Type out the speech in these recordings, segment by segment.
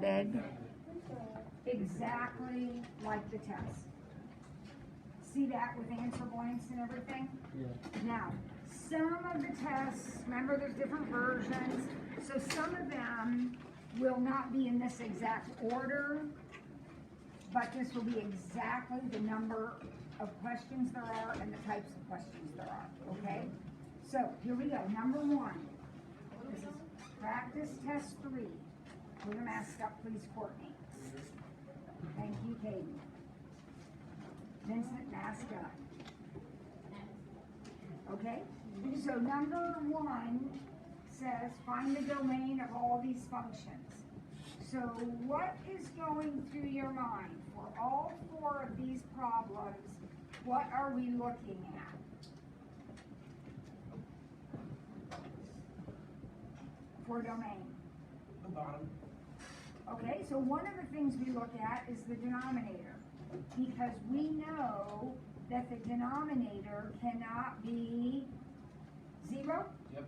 formatted exactly like the test. See that with answer blanks and everything? Yeah. Now, some of the tests, remember there's different versions, so some of them will not be in this exact order, but this will be exactly the number of questions there are and the types of questions there are, okay? So, here we go, number 1. This is practice test 3. Put your mask up, please, Courtney. Thank you, Katie. Vincent, mask up. Okay? So number 1 says find the domain of all these functions. So what is going through your mind for all 4 of these problems? What are we looking at? For domain. The bottom. Okay, so one of the things we look at is the denominator, because we know that the denominator cannot be 0. Yep.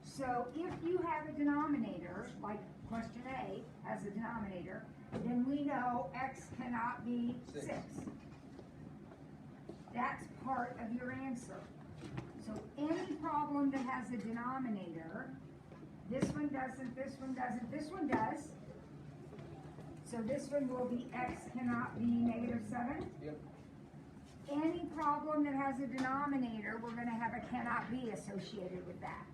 So if you have a denominator, like question A has a denominator, then we know x cannot be 6. That's part of your answer. So any problem that has a denominator, this one doesn't, this one doesn't, this one does. So this one will be x cannot be -7. Yep. Any problem that has a denominator, we're going to have a cannot be associated with that.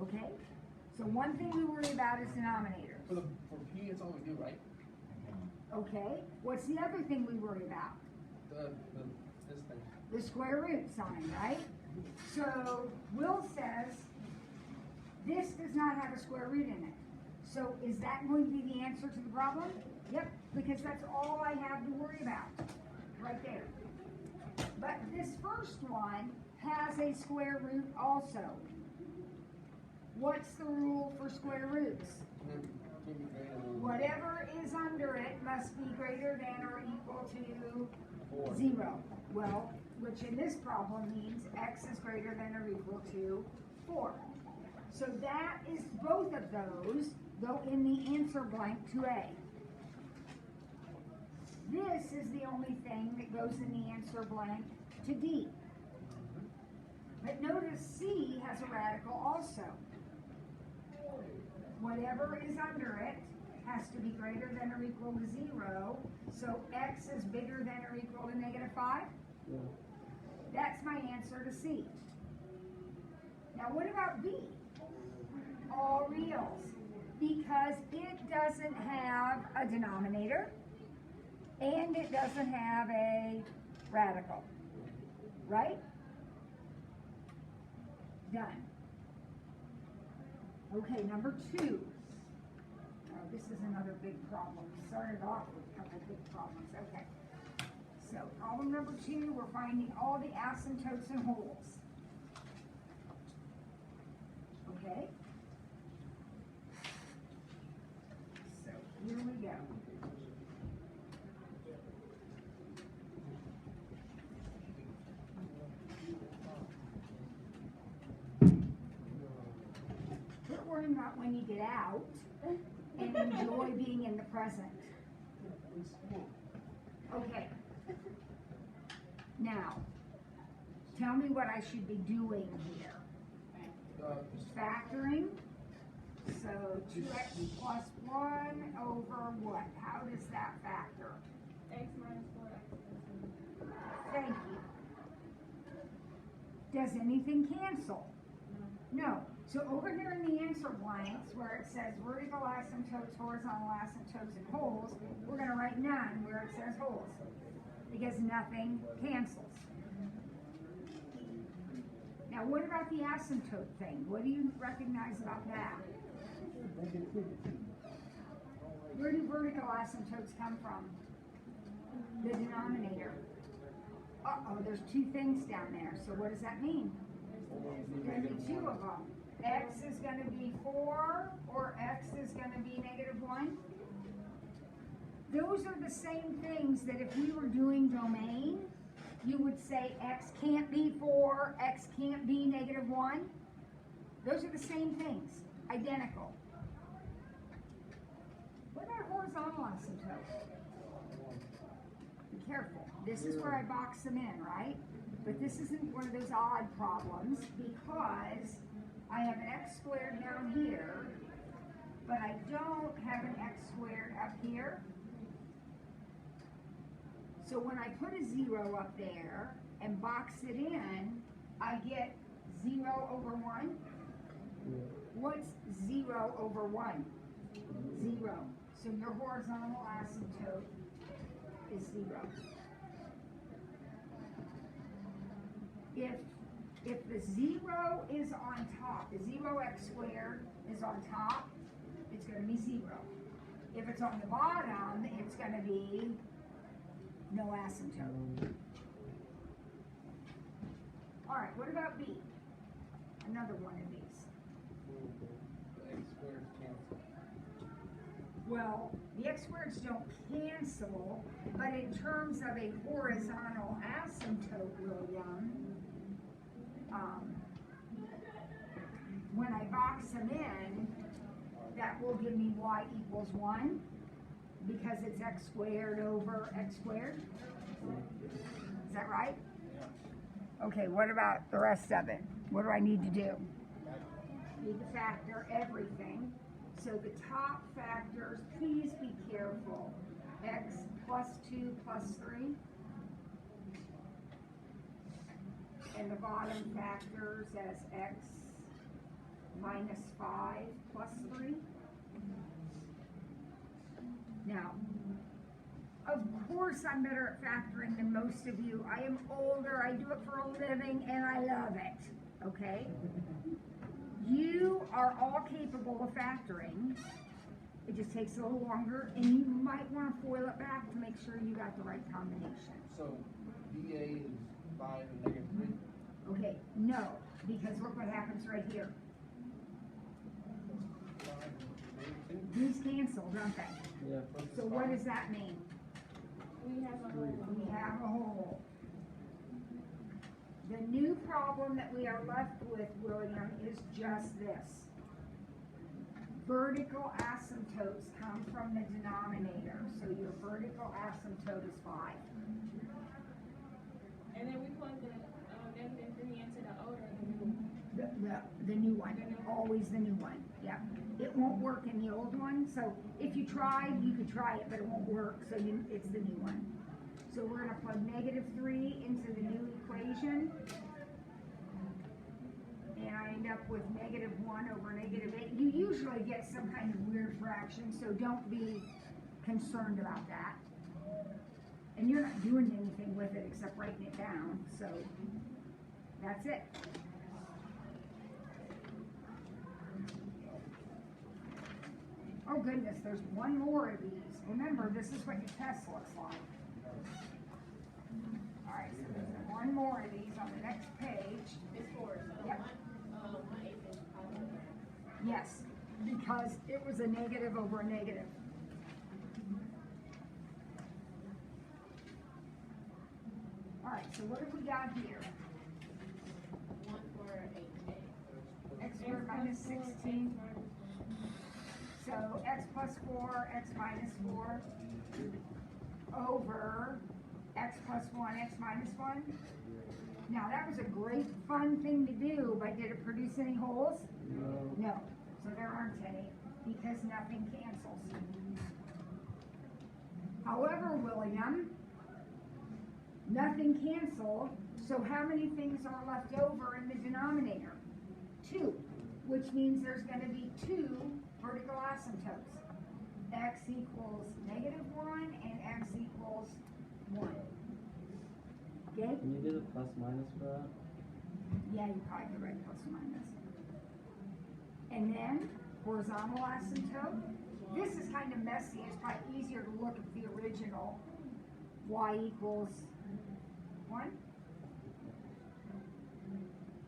Okay? So one thing we worry about is denominators. For P, it's all we do, right? Okay? What's the other thing we worry about? This thing. The square root sign, right? So Will says this does not have a square root in it. So is that going to be the answer to the problem? Yep, because that's all I have to worry about, right there. But this first one has a square root also. What's the rule for square roots? Whatever is under it must be greater than or equal to 0. Well, which in this problem means x is greater than or equal to 4. So that is, both of those go in the answer blank to A. This is the only thing that goes in the answer blank to D. But notice C has a radical also. Whatever is under it has to be greater than or equal to 0. So x is bigger than or equal to -5. Yeah. That's my answer to C. Now what about B? All reals. Because it doesn't have a denominator and it doesn't have a radical. Right? Done. Okay, number 2. Oh, this is another big problem. Started off with a couple big problems. Okay. So problem number 2, we're finding all the asymptotes and holes. Okay? So here we go. Quit worrying about when you get out and enjoy being in the present. Okay. Now, tell me what I should be doing here. Factoring. So 2x plus 1 over what? How does that factor? X minus 4x. Thank you. Does anything cancel? No. So over here in the answer blanks where it says vertical asymptotes, horizontal asymptotes, and holes, we're going to write none where it says holes because nothing cancels. Now what about the asymptote thing? What do you recognize about that? Where do vertical asymptotes come from? The denominator. Uh-oh, there's 2 things down there. So what does that mean? There's going to be 2 of them. X is going to be 4 or X is going to be -1. Those are the same things that if we were doing domain, you would say X can't be 4, X can't be -1. Those are the same things, identical. horizontal asymptote? Be careful. This is where I box them in, right? But this isn't one of those odd problems because I have an x squared down here, but I don't have an x squared up here. So when I put a 0 up there and box it in, I get 0 over 1. What's 0 over 1? 0. So your horizontal asymptote is 0. If the 0 is on top, the 0x squared is on top, it's going to be 0. If it's on the bottom, it's going to be no asymptote. All right, what about B? Another one of these. The x squared cancel. Well, the x squareds don't cancel, but in terms of a horizontal asymptote, William, when I box them in, that will give me y equals 1 because it's x squared over x squared. Is that right? Yeah. Okay, what about the rest of it? What do I need to do? Need to factor everything. So the top factors, please be careful. X plus 2 plus 3. And the bottom factors as x minus 5 plus 3. Now, of course I'm better at factoring than most of you. I am older, I do it for a living, and I love it, okay? You are all capable of factoring. It just takes a little longer, and you might want to foil it back to make sure you got the right combination. So BA is 5 and negative 3. Okay, no, because look what happens right here. 5 and negative 2. These cancel, don't they? Yeah. So what does that mean? We have a whole. We have a hole. The new problem that we are left with, William, is just this. Vertical asymptotes come from the denominator, so your vertical asymptote is 5. And then we plug the negative 3 into the older, the new. The new one, always the new one, yeah. It won't work in the old one, so if you tried, you could try it, but it won't work, so it's the new one. So we're gonna plug negative 3 into the new equation. And I end up with negative 1 over negative 8. You usually get some kind of weird fraction, so don't be concerned about that. And you're not doing anything with it except writing it down, so that's it. Oh goodness, there's one more of these. Remember, this is what your test looks like. All right, so there's one more of these on the next page. It's 4. So Yep. my 8 is positive. Yes, because it was a negative over a negative. All right, so what have we got here? 1 for 8. X squared minus 16. So x plus 4, x minus 4 over x plus 1, x minus 1. Now that was a great fun thing to do, but did it produce any holes? No. No. So there aren't any because nothing cancels. However, William, nothing canceled, so how many things are left over in the denominator? 2, which means there's going to be 2 vertical asymptotes. X equals negative 1 and x equals 1. Okay? Can you do the plus minus for that? Yeah, you probably could write plus minus. And then horizontal asymptote. This is kind of messy. It's probably easier to look at the original. Y equals 1.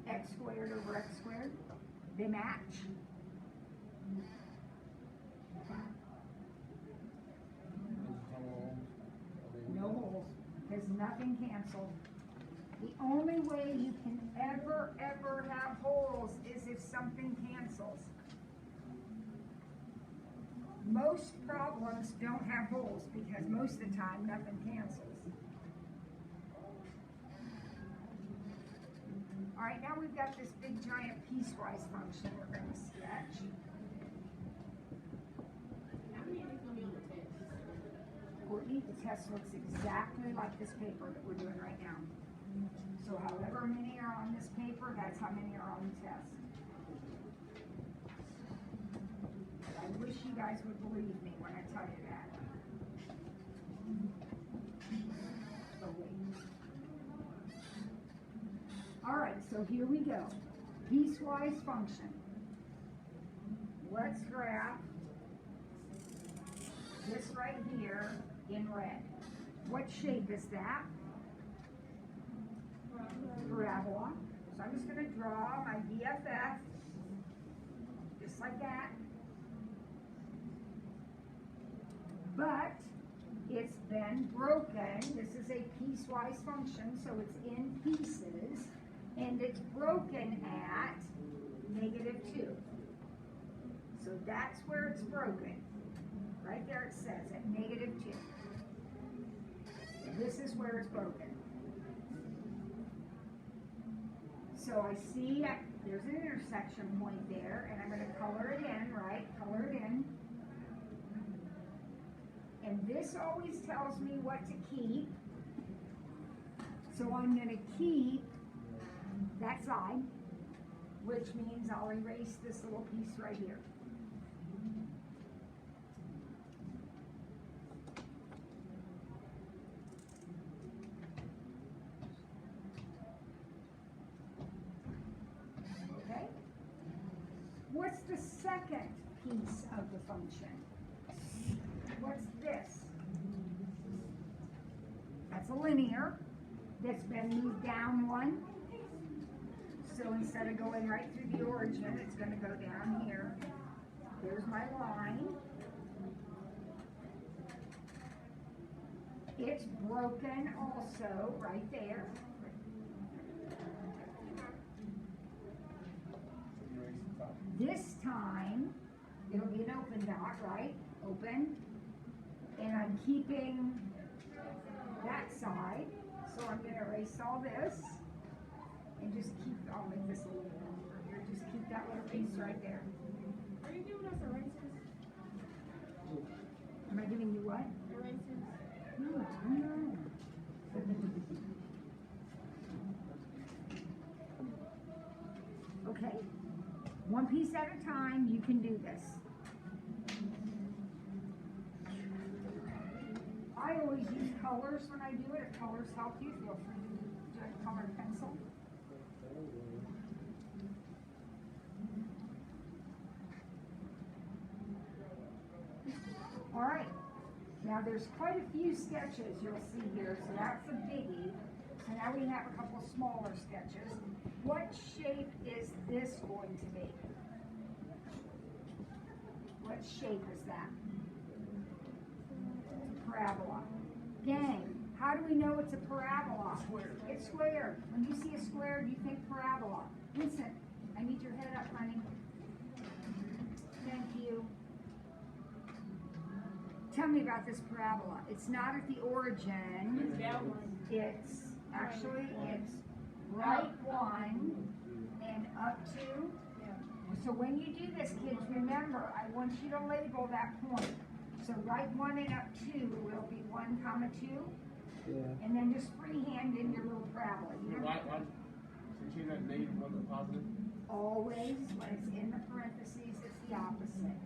X squared over x squared. They match. No holes, because nothing canceled. The only way you can ever have holes is if something cancels. most problems don't have holes because most of the time nothing cancels. All right, now we've got this big giant piecewise function we're going to sketch. How many of these gonna be on the test? Courtney, the test looks exactly like this paper that we're doing right now. So however many are on this paper, that's how many are on the test. But I wish you guys would believe me when I tell you that. So wait. All right, so here we go. Piecewise function. Let's graph this right here in red. What shape is that? Parabola. So I'm just going to draw my BFF just like that. But it's been broken. This is a piecewise function, so it's in pieces, and it's broken at -2. So that's where it's broken. Right there it says at -2. This is where it's broken. So I see there's an intersection point there, and I'm going to color it in, right? Color it in. And this always tells me what to keep. So I'm going to keep that side, which means I'll erase this little piece right here. Okay? What's the second piece of the function? What's this? That's a linear that's been moved down 1. So instead of going right through the origin, it's going to go down here. There's my line. It's broken also right there. Erase the top. This time, it'll be an open dot, right? Open. And I'm keeping that side. So I'm going to erase all this. And just keep, I'll make this a little bit longer here. Just keep that little piece right there. Are you giving us erasers? Am I giving you what? Erasers? No. Okay. One piece at a time, you can do this. I always use colors when I do it. If colors help you, feel free to do a colored pencil. All right. Now there's quite a few sketches you'll see here, so that's a biggie. So now we have a couple smaller sketches. What shape is this going to be? What shape is that? Parabola. Gang, how do we know it's a parabola? It's square. When you see a square, you think parabola. Vincent, I need your head up, honey. Thank you. Tell me about this parabola. It's not at the origin. That one. It's actually, it's right 1 and up 2. Yeah. So when you do this, kids, remember, I want you to label that point. So right 1 and up 2 will be 1, 2. Yeah. And then just freehand in your little parabola. You know, Why, since you have -1 to positive? always, when it's in the parentheses, it's the opposite.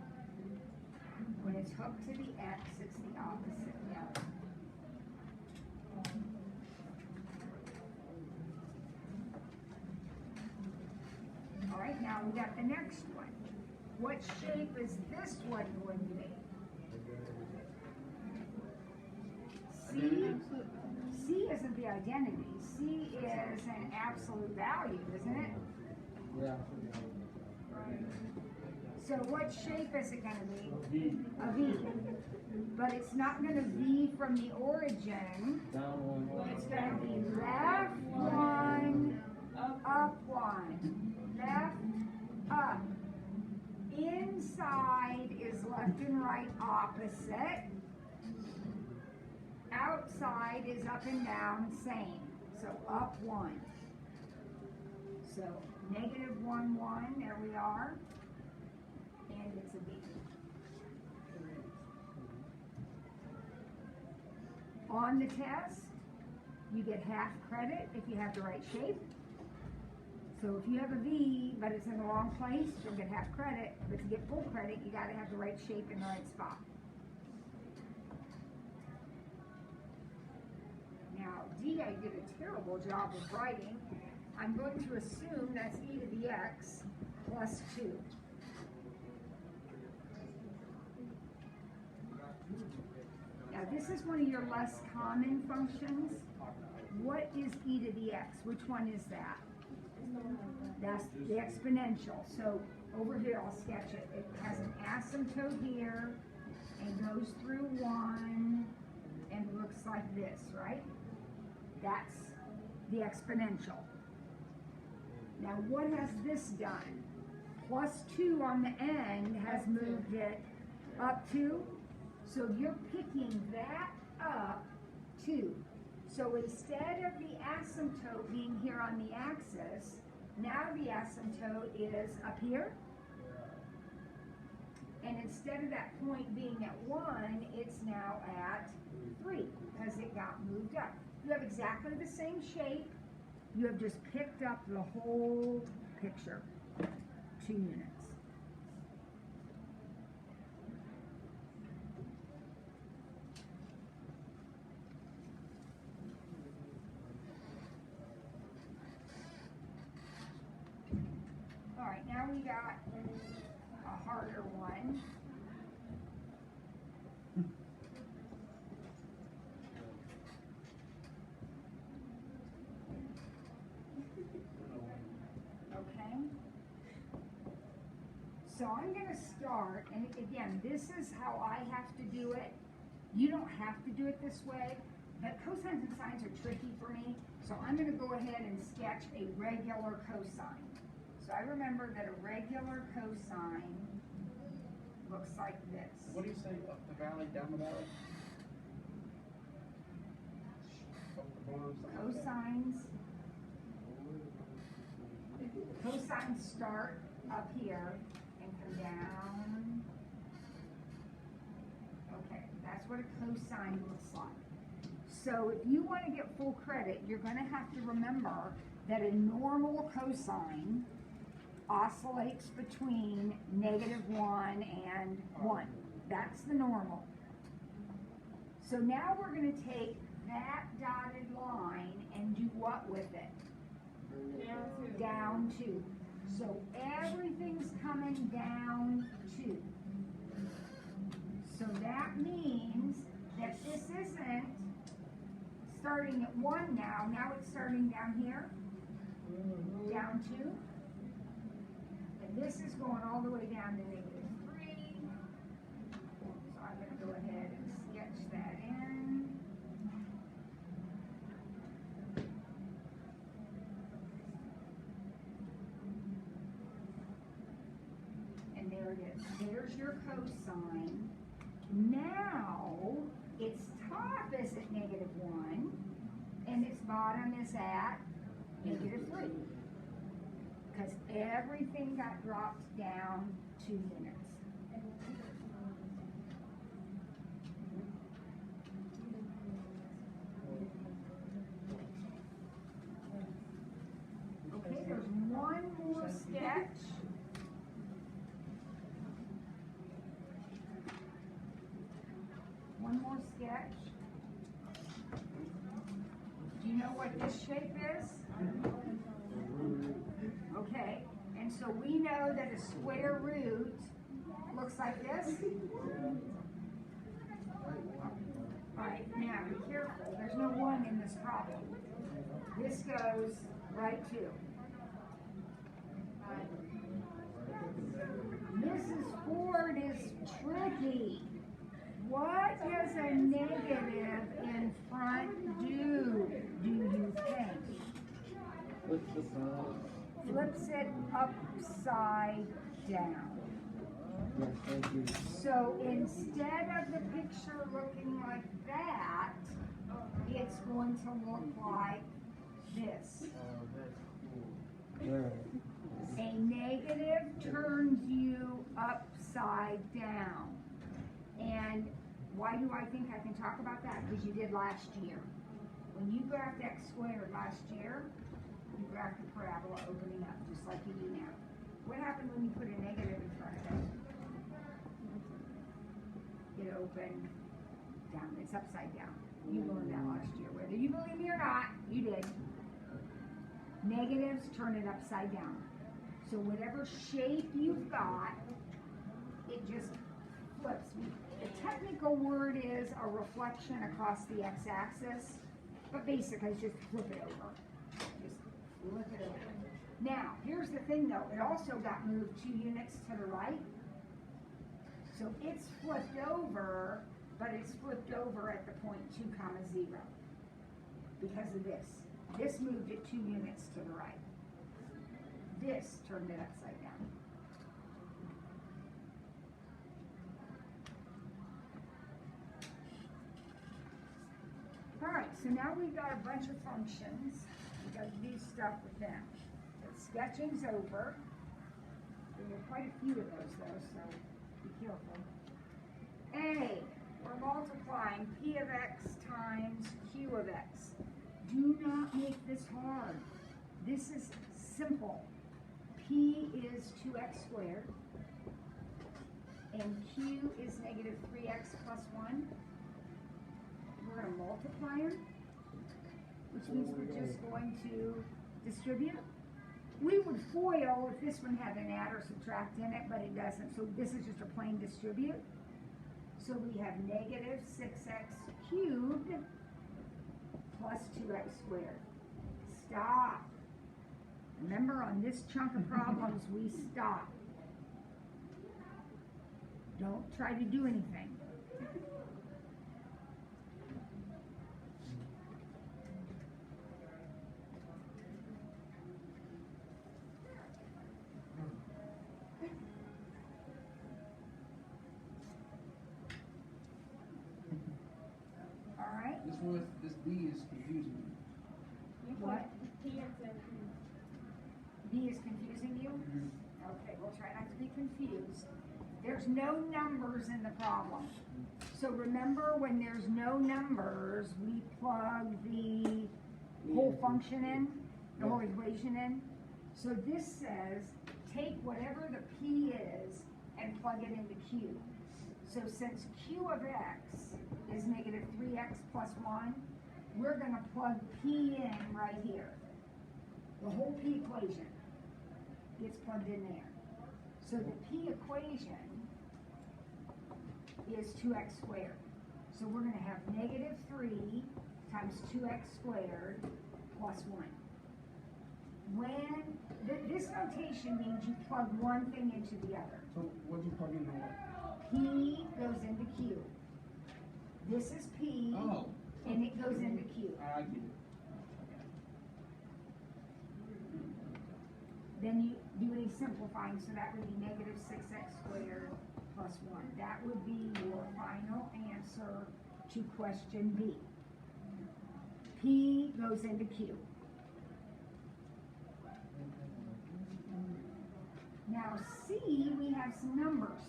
When it's hooked to the X, it's the opposite. Yeah. All right, now we got the next one. What shape is this one going to be? C isn't the identity. C is an absolute value, isn't it? Yeah. So what shape is it going to be? V. A V. But it's not going to V from the origin. Down 1. It's going to be left 1, up 1, left, up. Inside is left and right opposite. Outside is up and down, same. So up 1. So negative 1, 1, there we are. And it's a B. On the test, you get half credit if you have the right shape. So if you have a V, but it's in the wrong place, you'll get half credit. But to get full credit, you gotta have the right shape in the right spot. Now, D, I did a terrible job of writing. I'm going to assume that's e to the x plus 2. Now, this is one of your less common functions. What is e to the x? Which one is that? That's the exponential. So over here, I'll sketch it. It has an asymptote here and goes through 1 and looks like this, right? That's the exponential. Now, what has this done? Plus 2 on the end has moved it up 2. So you're picking that up 2. So instead of the asymptote being here on the axis, now the asymptote is up here. And instead of that point being at 1, it's now at 3 because it got moved up. You have exactly the same shape. You have just picked up the whole picture, 2 units. All right, now we got a harder one. Okay. So I'm going to start, and again, this is how I have to do it. You don't have to do it this way, but cosines and sines are tricky for me, so I'm going to go ahead and sketch a regular cosine. So I remember that a regular cosine looks like this. What do you say, up the valley, down the valley? Up the bottom, something like that? Cosines start up here and come down. Okay, that's what a cosine looks like. So if you want to get full credit, you're going to have to remember that a normal cosine oscillates between -1 and 1. That's the normal. So now we're going to take that dotted line and do what with it? Down 2. So everything's coming down 2. So that means that this isn't starting at 1 now. Now it's starting down here. Down 2. And this is going all the way down to -3. So I'm going to go ahead and sketch that in. And there it is. There's your cosine. Now, its top is at -1, and its bottom is at -3. Because everything got dropped down 2 units. Okay, there's one more sketch. One more sketch. Do you know what this shape is? Okay, and so we know that a square root looks like this. All right, now be careful. There's no 1 in this problem. This goes right to. Mrs. Ford is tricky. What does a negative in front do you think? What's the sign? Flips it upside down. Yes, thank you. So instead of the picture looking like that, it's going to look like this. That's cool. Right. A negative turns you upside down. And why do I think I can talk about that? Because you did last year. When you graphed x squared last year, you graphed the parabola opening up, just like you do now. What happened when you put a negative in front of it? It opened down. It's upside down. You learned that last year. Whether you believe me or not, you did. Negatives turn it upside down. So whatever shape you've got, it just flips. The technical word is a reflection across the x-axis, but basically it's just flip it over. Just flip it over. Now, here's the thing though, it also got moved 2 units to the right. So it's flipped over, but it's flipped over at the point 2, 0, because of this. This moved it 2 units to the right. This turned it upside down. All right, so now we've got a bunch of functions. We've got to do stuff with them. But sketching's over. There are quite a few of those though, so be careful. A, we're multiplying P of x times Q of x. Do not make this hard. This is simple. P is 2x squared, and Q is negative 3x plus 1. We're going to multiply them, which means we're just going to distribute. We would FOIL if this one had an add or subtract in it, but it doesn't. So this is just a plain distribute. So we have negative 6x cubed plus 2x squared. Stop. Remember, on this chunk of problems, we stop. Don't try to do anything. All right? This D is confusing me. What? P instead of Q. B is confusing you? Okay, we'll try not to be confused. There's no numbers in the problem. So remember, when there's no numbers, we plug the whole function in, the whole equation in. So this says, take whatever the P is and plug it into Q. So since Q of x is negative 3x plus 1, we're going to plug P in right here. The whole P equation gets plugged in there. So the P equation is 2x squared. So we're going to have negative 3 times 2x squared plus 1. When this notation means you plug one thing into the other. So what do you plug in there? P goes into Q. This is P, Oh. and it goes into Q. I get it. Then you do any simplifying, so that would be negative 6x squared plus 1. That would be your final answer to question B. P goes into Q. Now C, we have some numbers.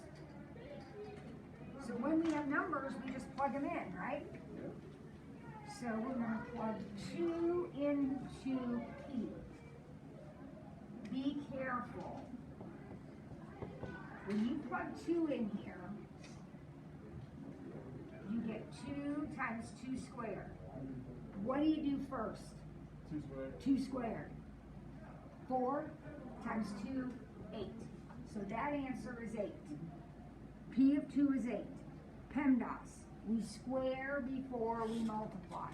So when we have numbers, we just plug them in, right? So we're going to plug 2 into P. Be careful. When you plug 2 in here, you get 2 times 2 squared. What do you do first? 2 squared. 2 squared. 4 times 2, 8. So that answer is 8. P of 2 is 8. PEMDAS. We square before we multiply.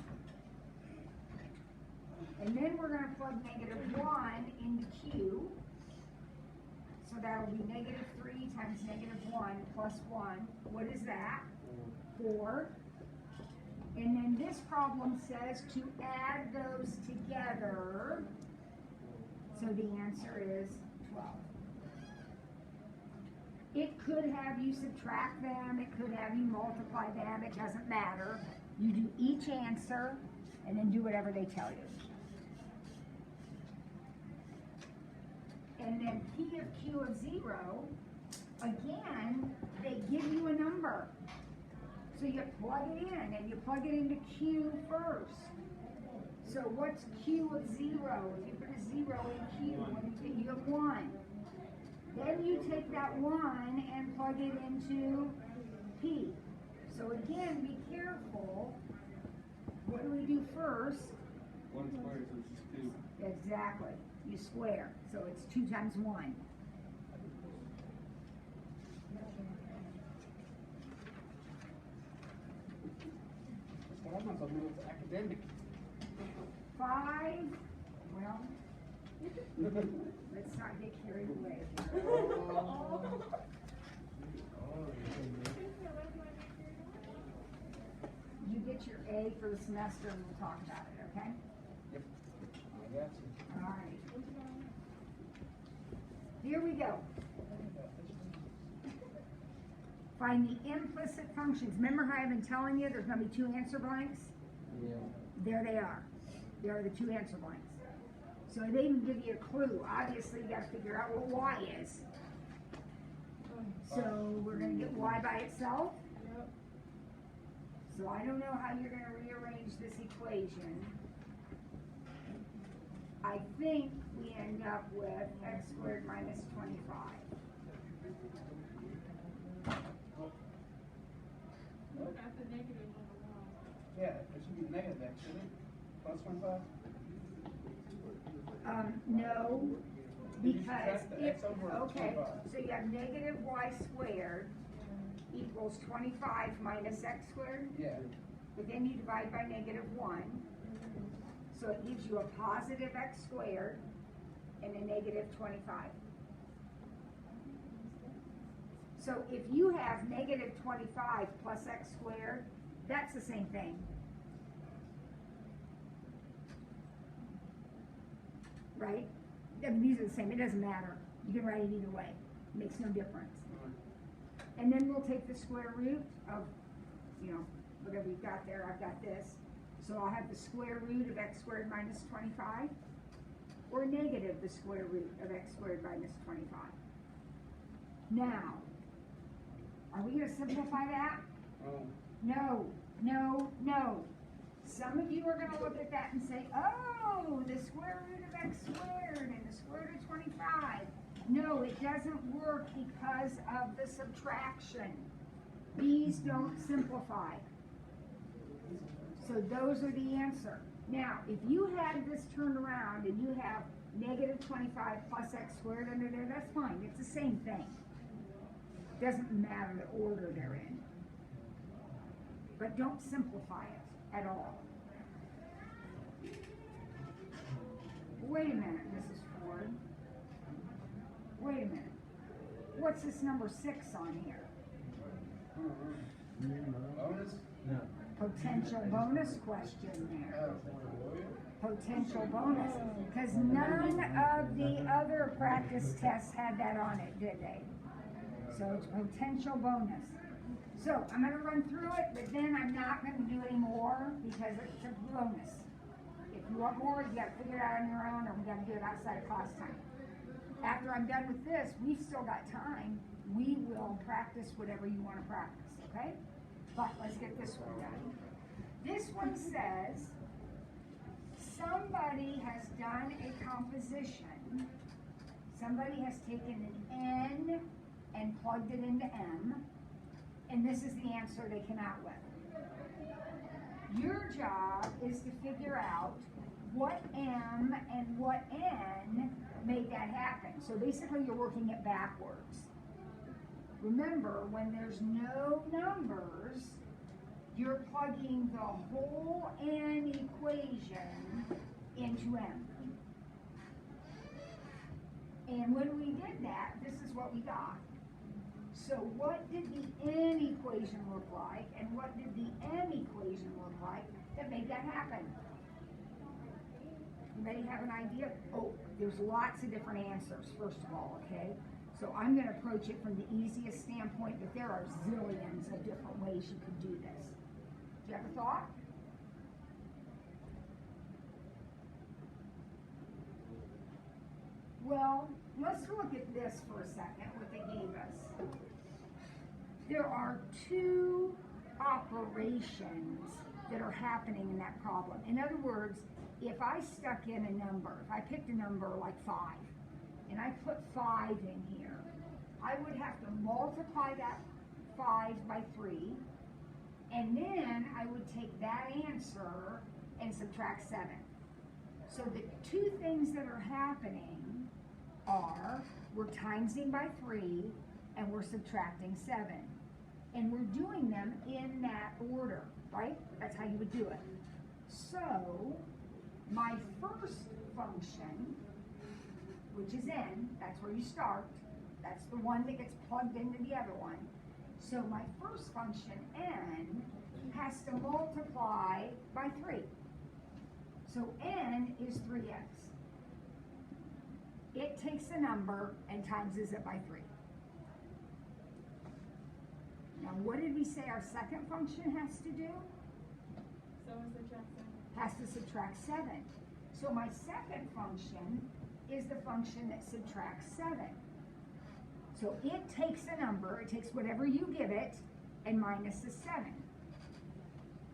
And then we're going to plug negative 1 into Q. So that'll be negative 3 times negative 1 plus 1. What is that? 4. And then this problem says to add those together. So the answer is 12. It could have you subtract them, it could have you multiply them, it doesn't matter. You do each answer and then do whatever they tell you. And then P of Q of 0, again, they give you a number. So you plug it in, and you plug it into Q first. So what's Q of 0? If you put a 0 in Q, what do you get? You have 1. Then you take that 1 and plug it into P. So again, be careful. What do we do first? 1 squared, so it's just 2. Exactly. You square. So it's 2 times 1. That's what I'm not talking about, it's academic. 5, well, let's not get carried away. You get your A for the semester and we'll talk about it, okay? Yep. I got you. All right. Here we go. Find the implicit functions. Remember how I've been telling you there's going to be 2 answer blanks? Yeah. There they are. There are the 2 answer blanks. So they even give you a clue. Obviously, you got to figure out what y is. So we're going to get y by itself. So I don't know how you're going to rearrange this equation. I think we end up with x squared minus 25. Got the negative on the wall. Yeah, it should be negative x, shouldn't it? Plus 25? No, because Subtract the if, x over okay, 25. so you have negative y squared equals 25 minus x squared, Yeah. but then you divide by negative 1. So it gives you a positive x squared and a negative 25. So if you have negative 25 plus x squared, that's the same thing. Right? I mean, these are the same. It doesn't matter. You can write it either way. It makes no difference. And then we'll take the square root of, whatever you've got there. I've got this. So I'll have the square root of x squared minus 25, or negative the square root of x squared minus 25. Now, are we going to simplify that? Oh. No, no, no. Some of you are going to look at that and say, oh, the square root of x squared and the square root of 25. No, it doesn't work because of the subtraction. These don't simplify. So those are the answer. Now, if you had this turned around and you have negative 25 plus x squared under there, that's fine. It's the same thing. Doesn't matter the order they're in. But don't simplify it at all. Wait a minute, Mrs. Ford. Wait a minute. What's this number 6 on here? Bonus? No. Potential bonus question there. Oh. Potential bonus. Because none of the other practice tests had that on it, did they? So it's potential bonus. So I'm going to run through it, but then I'm not going to do any more because it's a bonus. If you want more, you got to figure it out on your own, or we got to do it outside of class time. After I'm done with this, we've still got time. We will practice whatever you want to practice, okay? But let's get this one done. This one says, somebody has done a composition. Somebody has taken an N and plugged it into M, and this is the answer they came out with. Your job is to figure out what M and what N made that happen. So basically you're working it backwards. Remember, when there's no numbers, you're plugging the whole N equation into M. And when we did that, this is what we got. So what did the N equation look like, and what did the M equation look like that made that happen? Anybody have an idea? Oh, there's lots of different answers, first of all, okay? So I'm gonna approach it from the easiest standpoint, but there are zillions of different ways you could do this. Do you have a thought? Well, let's look at this for a second, what they gave us. There are two operations that are happening in that problem. In other words, if I stuck in a number, if I picked a number like 5, and I put 5 in here, I would have to multiply that 5 by 3, and then I would take that answer and subtract 7. So the two things that are happening are we're timesing by 3 and we're subtracting 7. And we're doing them in that order, right? That's how you would do it. So my first function, which is n, that's where you start. That's the one that gets plugged into the other one. So my first function, n, has to multiply by 3. So n is 3x. It takes a number and timeses it by 3. Now, what did we say our second function has to do? So it's subtract 7. Has to subtract 7. So my second function is the function that subtracts 7. So it takes a number, it takes whatever you give it, and minuses 7.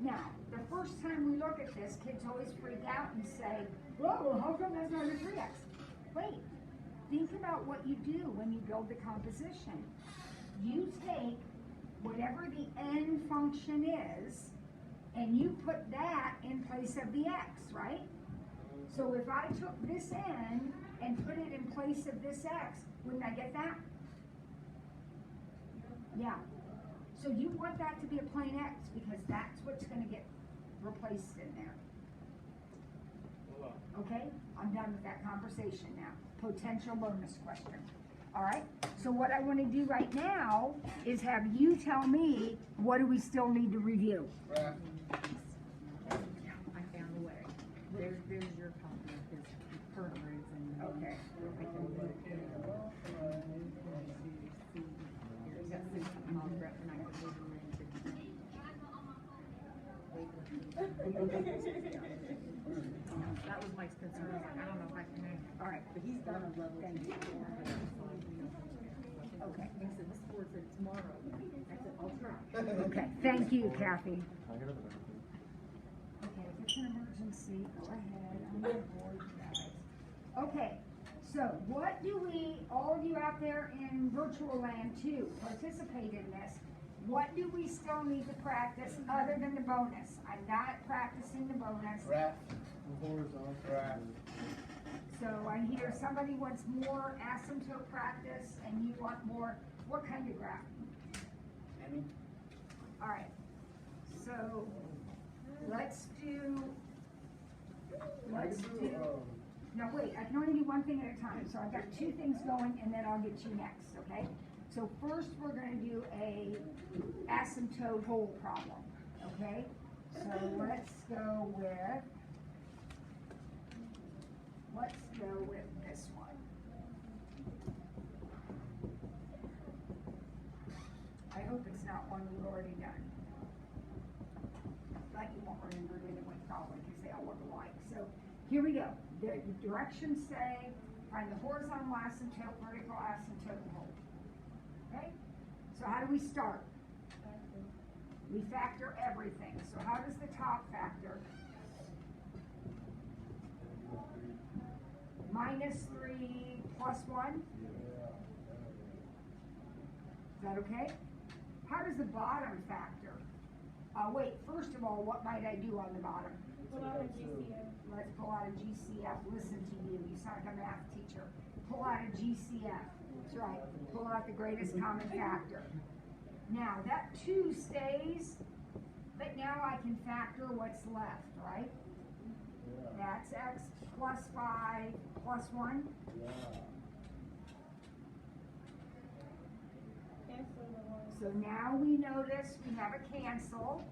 Now, the first time we look at this, kids always freak out and say, whoa, how come that's not a 3x? Wait, think about what you do when you build the composition. You take whatever the n function is, and you put that in place of the x, right? So if I took this n and put it in place of this x, wouldn't I get that? Yeah. So you want that to be a plain x, because that's what's going to get replaced in there. Okay? I'm done with that conversation now. Potential bonus question. All right? So what I want to do right now is have you tell me, what do we still need to review? Graph. I found a way. There's your copy of his current rules and Okay. I can look at see here, you got Susan Hogbrett and I can move them that was my concern. I was like, I don't know if I can make. All right. But he's done a level Thank you. 2 before, but I was like, you know, Okay. he said this board said tomorrow. I said, I'll try. Okay. Thank you, Kathy. I got it. Okay, if it's an emergency, go ahead. I'm gonna bore you guys. Okay, so what do we, all of you out there in virtual land too, participate in this. What do we still need to practice other than the bonus? I'm not practicing the bonus. Graph. Horizontal. Graph. So I hear somebody wants more asymptote practice and you want more, what kind of graph? Any? All right, so let's do, no wait, I can only do one thing at a time. So I've got 2 things going and then I'll get you next, okay? So first we're gonna do a asymptote whole problem, okay? So let's go with this one. I hope it's not one we've already done. But you won't remember it anyway, probably, because they all look alike. So here we go. The directions say find the horizontal asymptote, vertical asymptote, and whole. Okay? So how do we start? We factor everything. So how does the top factor? -3 plus 1? Is that okay? How does the bottom factor? Wait, first of all, what might I do on the bottom? Pull out a GCF. Let's pull out a GCF. Listen to you. You sound like a math teacher. Pull out a GCF. That's right. Pull out the greatest common factor. Now, that 2 stays, but now I can factor what's left, right? That's x plus 5 plus 1. Cancel the 1. So now we notice we have a cancel,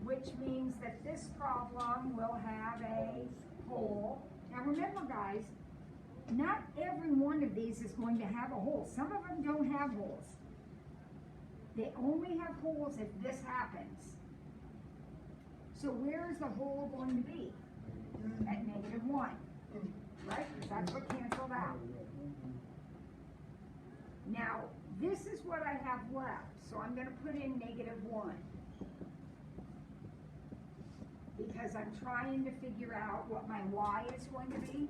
which means that this problem will have a whole. Now remember, guys, not every one of these is going to have a hole. Some of them don't have holes. They only have holes if this happens. So where is the hole going to be? At -1, right? That's what canceled out. Now, this is what I have left, so I'm gonna put in -1. Because I'm trying to figure out what my y is going to be.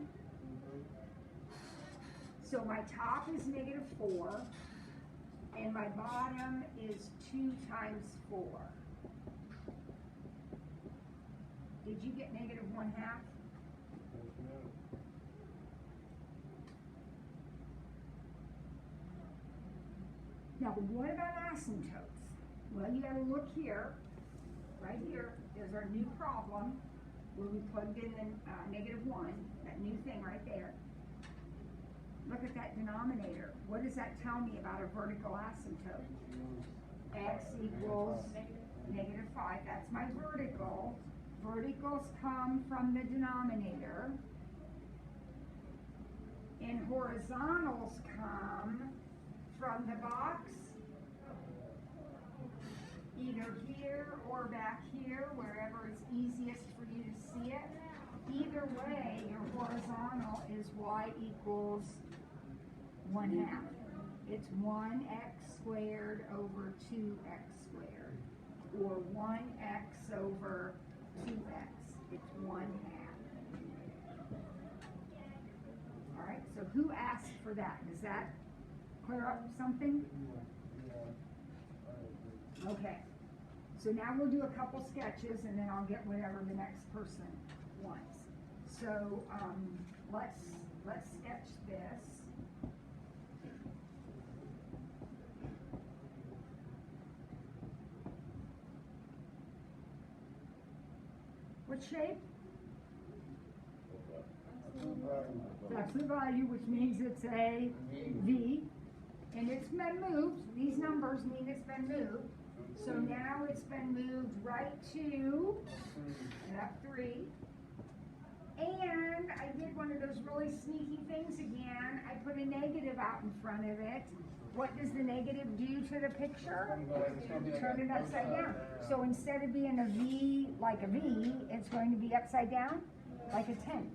So my top is -4, and my bottom is 2 times 4. Did you get -1/2? Now, what about asymptotes? Well, you gotta look here, right here, there's our new problem, where we plugged in the -1, that new thing right there. Look at that denominator. What does that tell me about a vertical asymptote? X equals -5, that's my vertical. Verticals come from the denominator. And horizontals come from the box, either here or back here, wherever it's easiest for you to see it. Either way, your horizontal is y equals 1/2. It's 1x squared over 2x squared, or 1x over 2x. It's 1/2. All right, so who asked for that? Does that clear up something? Okay, so now we'll do a couple sketches and then I'll get whatever the next person wants. So, let's sketch this. What shape? Absolute value, which means it's a V, and it's been moved. These numbers mean it's been moved. So now it's been moved right to F3. And I did one of those really sneaky things again. I put a negative out in front of it. What does the negative do to the picture? Turn it upside down. So instead of being a V like a V, it's going to be upside down like a tent.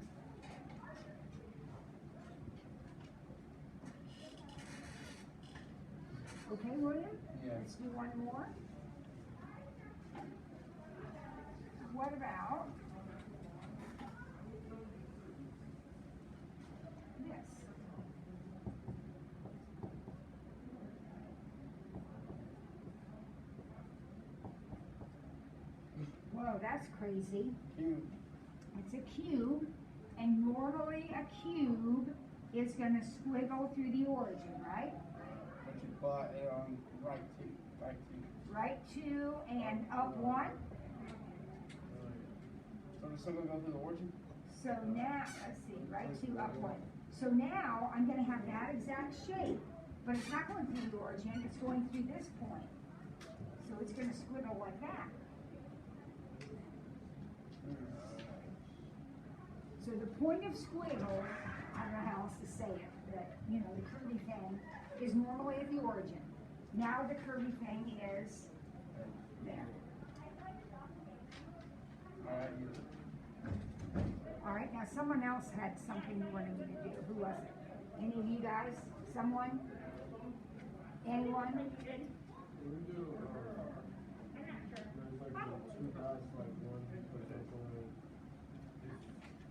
Okay, William? Yeah. Let's do one more. What about this? Whoa, that's crazy. Cube. It's a cube, and normally a cube is going to squiggle through the origin, right? But you plot it on right two. Right 2 and up 1. So does someone go through the origin? So now, let's see, right 2, up 1. So now I'm going to have that exact shape, but it's not going through the origin, it's going through this point. So it's going to squiggle like that. So the point of squiggle, I don't know how else to say it, but you know, the curvy thing is normally at the origin. Now the curvy thing is there. All right, now someone else had something you wanted me to do. Who was it? Any of you guys? Someone? Anyone?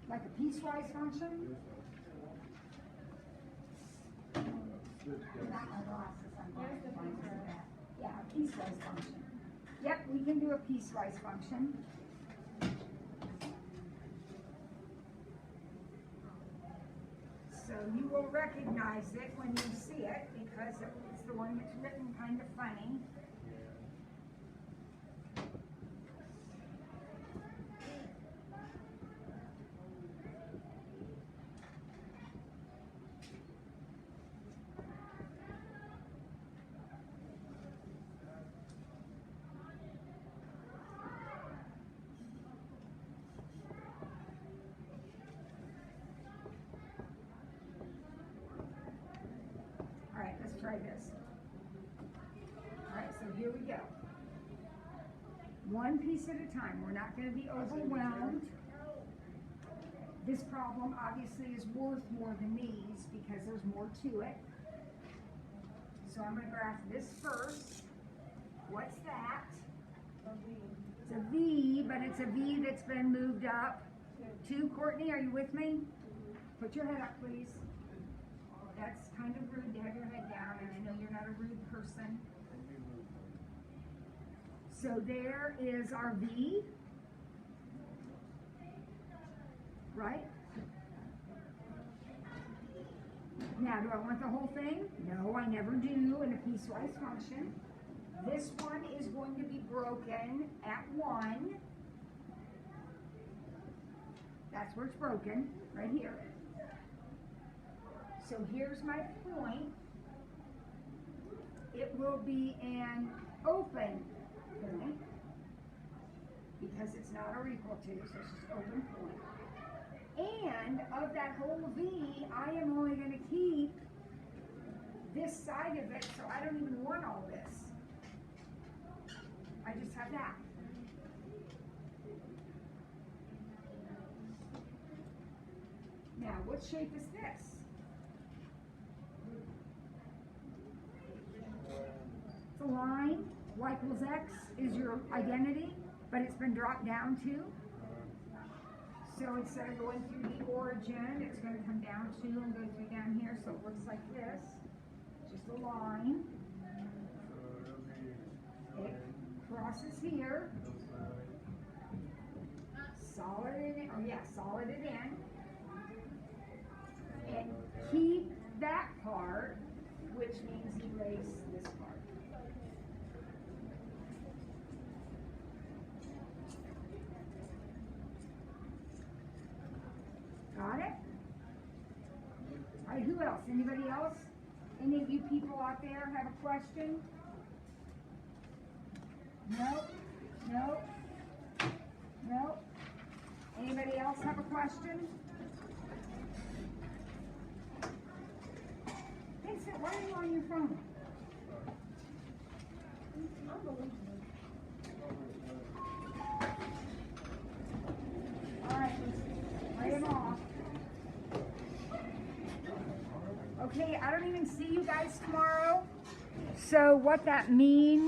Like a piecewise function? Not my glasses, I'm blind. Yeah, a piecewise function. Yep, we can do a piecewise function. So you will recognize it when you see it because it's the one that's written kind of funny. try this. Alright, so here we go. One piece at a time. We're not going to be overwhelmed. This problem obviously is worth more than these because there's more to it. So I'm going to graph this first. What's that? It's a V, but it's a V that's been moved up. 2, Courtney, are you with me? Put your head up, please. That's kind of rude to have your head down, and I know you're not a rude person. So there is our V, right? Now, do I want the whole thing? No, I never do in a piecewise function. This one is going to be broken at 1. That's where it's broken, right here. So here's my point. It will be an open point because it's not or equal to, so it's just open point. And of that whole V, I am only going to keep this side of it, so I don't even want all this. I just have that. Now, what shape is this? It's a line. Y equals X is your identity, but it's been dropped down to. So instead of going through the origin, it's going to come down to and go through down here, so it looks like this. Just a line. It crosses here. Solid it in, solid it in. And keep that part, which means erase this part. Got it? All right, who else? Anybody else? Any of you people out there have a question? No? No? No? Anybody else have a question? Vincent, why are you on your phone? All right, write them off. Okay, I don't even see you guys tomorrow. So what that means